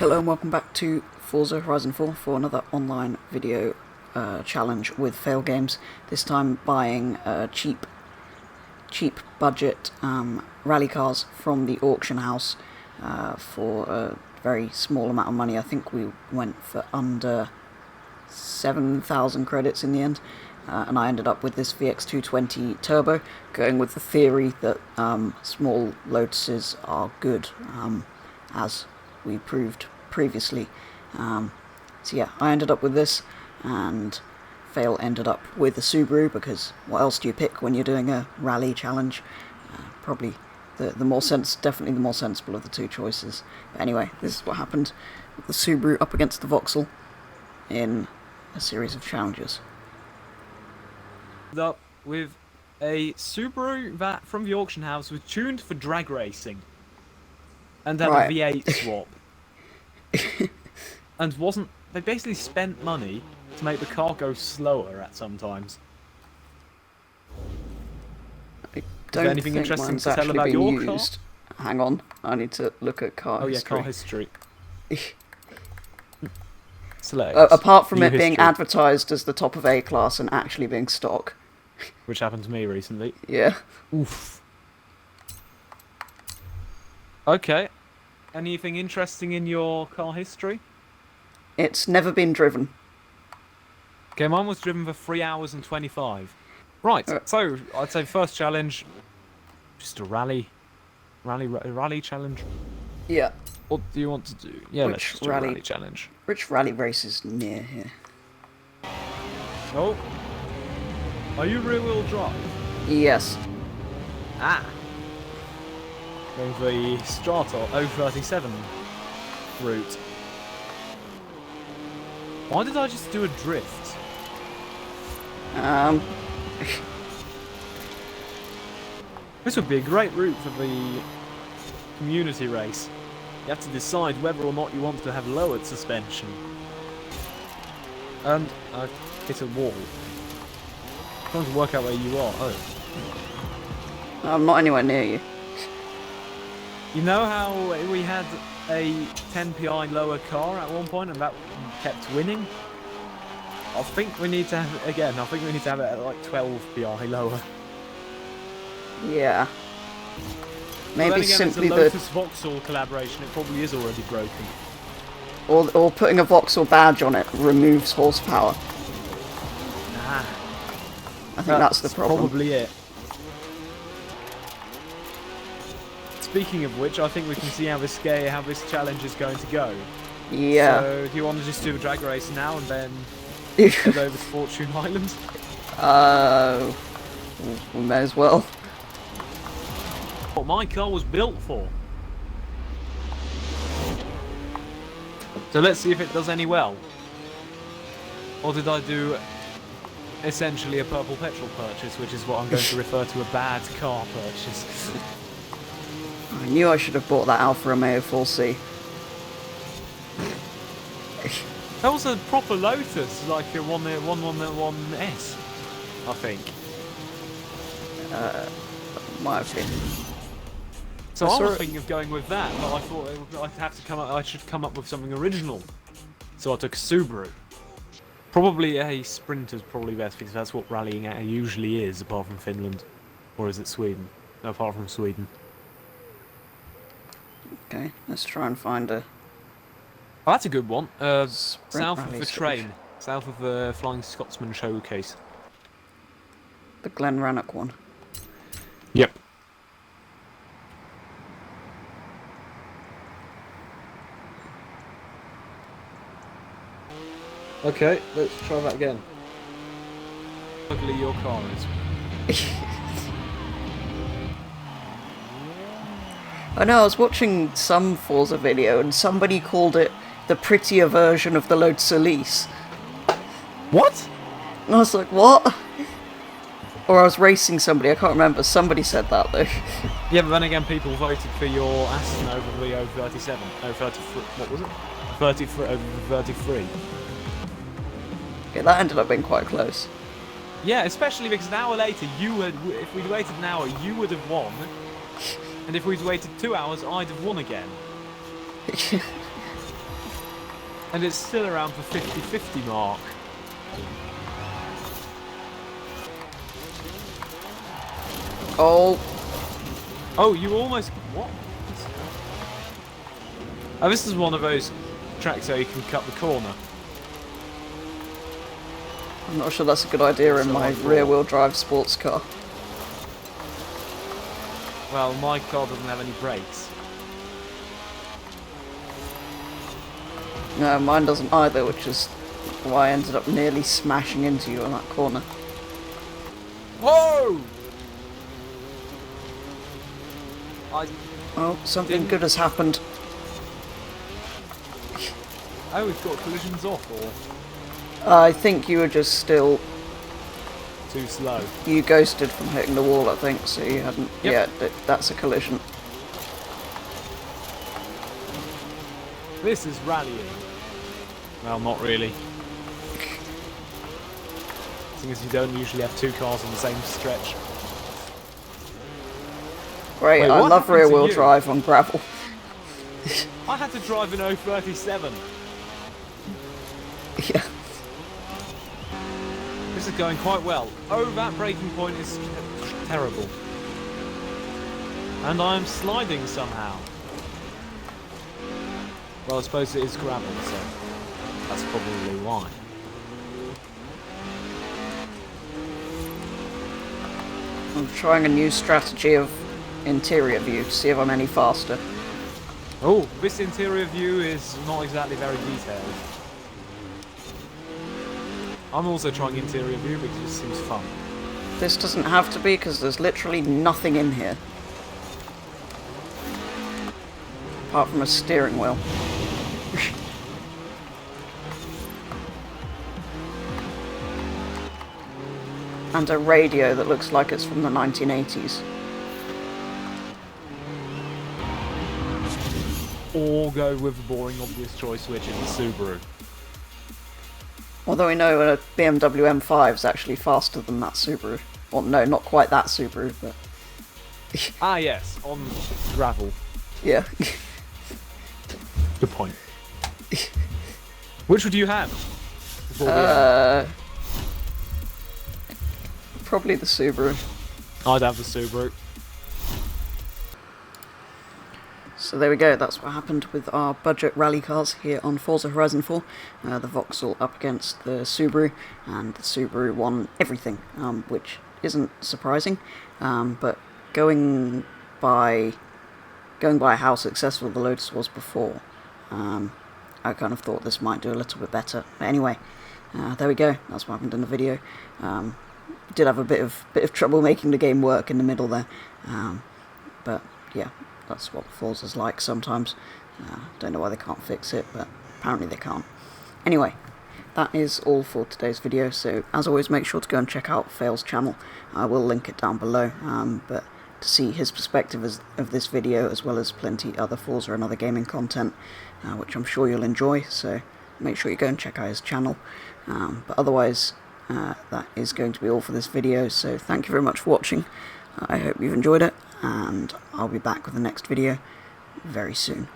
Hello and welcome back to Forza Horizon 4 for another online video challenge with Failgames. This time buying cheap budget rally cars from the auction house for a very small amount of money. I think we went for under 7,000 credits in the end, and I ended up with this VX220 Turbo, going with the theory that small Lotuses are good, as we proved previously. So yeah, I ended up with this, and Fail ended up with a Subaru, because what else do you pick when you're doing a rally challenge? Probably definitely the more sensible of the two choices. But anyway, this is what happened with the Subaru up against the Vauxhall in a series of challenges. Up with a Subaru that from the auction house was tuned for drag racing and had a V8 swap. And they basically spent money to make the car go slower at sometimes. Is there anything interesting to tell about your car? Hang on, I need to look at car history. Oh yeah, car history. Select. Apart from it history. being advertised as the top of A-class and actually being stock. Which happened to me recently. Yeah. Oof. Okay. Anything interesting in your car history? It's never been driven. Okay, mine was driven for 3 hours and 25. Right, so I'd say first challenge, just a rally challenge. Yeah. What do you want to do? Yeah, let's just do a rally challenge. Which rally race is near here? Oh. Are you rear-wheel drive? Yes. Ah. Going for the Strata 037 route. Why did I just do a drift? This would be a great route for the community race. You have to decide whether or not you want to have lowered suspension. And I hit a wall. Trying to work out where you are. Oh. I'm not anywhere near you. You know how we had a 10 PI lower car at one point and that kept winning? I think we need to have it again. I think we need to have it at like 12 PI lower. Yeah. Maybe well, then again, simply it's a Lotus Vauxhall collaboration. It probably is already broken. Or putting a Vauxhall badge on it removes horsepower. Nah. I think that's the problem. Probably it. Speaking of which, I think we can see how this challenge is going to go. Yeah. So, do you want to just do a drag race now and then head over to Fortune Island? We may as well. What my car was built for. So let's see if it does any well. Or did I do essentially a purple petrol purchase, which is what I'm going to refer to a bad car purchase. I knew I should have bought that Alfa Romeo 4C. That was a proper Lotus, like a 111S, I think. Might have been. So I was thinking of going with that, but I thought I should come up with something original. So I took a Subaru. Probably a Sprinter's probably best, because that's what rallying usually is, apart from Finland. Or is it Sweden? No, apart from Sweden. Okay, let's try and find a... Oh, that's a good one. South of the station. train. South of the Flying Scotsman showcase. The Glen Rannoch one. Yep. Okay, let's try that again. Ugly your car is. I know, I was watching some Forza video and somebody called it the prettier version of the Lotus Elise. What? And I was like, what? Or I was racing somebody, I can't remember. Somebody said that though. Yeah, but then again, people voted for your Aston over the 037. 033, what was it? 33 over 33. Yeah, that ended up being quite close. Yeah, especially because an hour later, if we'd waited an hour, you would have won. And if we'd waited 2 hours, I'd have won again. And it's still around the 50-50 mark. Oh. Oh, you almost... What? Oh, this is one of those tracks where you can cut the corner. I'm not sure that's a good idea in my rear-wheel drive sports car. Well, my car doesn't have any brakes. No, mine doesn't either, which is why I ended up nearly smashing into you in that corner. Whoa! Oh, something good has happened. Oh, we've got collisions off, or...? I think you were just still... Too slow. You ghosted from hitting the wall, I think, so you hadn't... Yep. Yeah, that's a collision. This is rallying. Well, not really. Seeing as you don't usually have two cars on the same stretch. Great, Wait, I love rear-wheel you? drive on gravel. I had to drive an 037. Yeah. This is going quite well. Oh, that braking point is terrible. And I'm sliding somehow. Well, I suppose it is gravel, so that's probably why. I'm trying a new strategy of interior view to see if I'm any faster. Oh, this interior view is not exactly very detailed. I'm also trying interior view because it seems fun. This doesn't have to be because there's literally nothing in here. Apart from a steering wheel. And a radio that looks like it's from the 1980s. Or go with the boring obvious choice, which is the Subaru. Although we know a BMW M5 is actually faster than that Subaru. Well, no, not quite that Subaru, but... Ah, yes, on gravel. Yeah. Good point. Which would you have? Probably the Subaru. I'd have the Subaru. So there we go, that's what happened with our budget rally cars here on Forza Horizon 4. The Vauxhall up against the Subaru, and the Subaru won everything, which isn't surprising, but going by how successful the Lotus was before, I kind of thought this might do a little bit better. But anyway, there we go, that's what happened in the video. Did have a bit of trouble making the game work in the middle there, but yeah. That's what Forza's like sometimes. Don't know why they can't fix it, but apparently they can't. Anyway, that is all for today's video, so as always make sure to go and check out Fail's channel. I will link it down below, but to see his perspective of this video, as well as plenty other Forza and other gaming content, which I'm sure you'll enjoy, so make sure you go and check out his channel. But otherwise, that is going to be all for this video, so thank you very much for watching. I hope you've enjoyed it, and I'll be back with the next video very soon.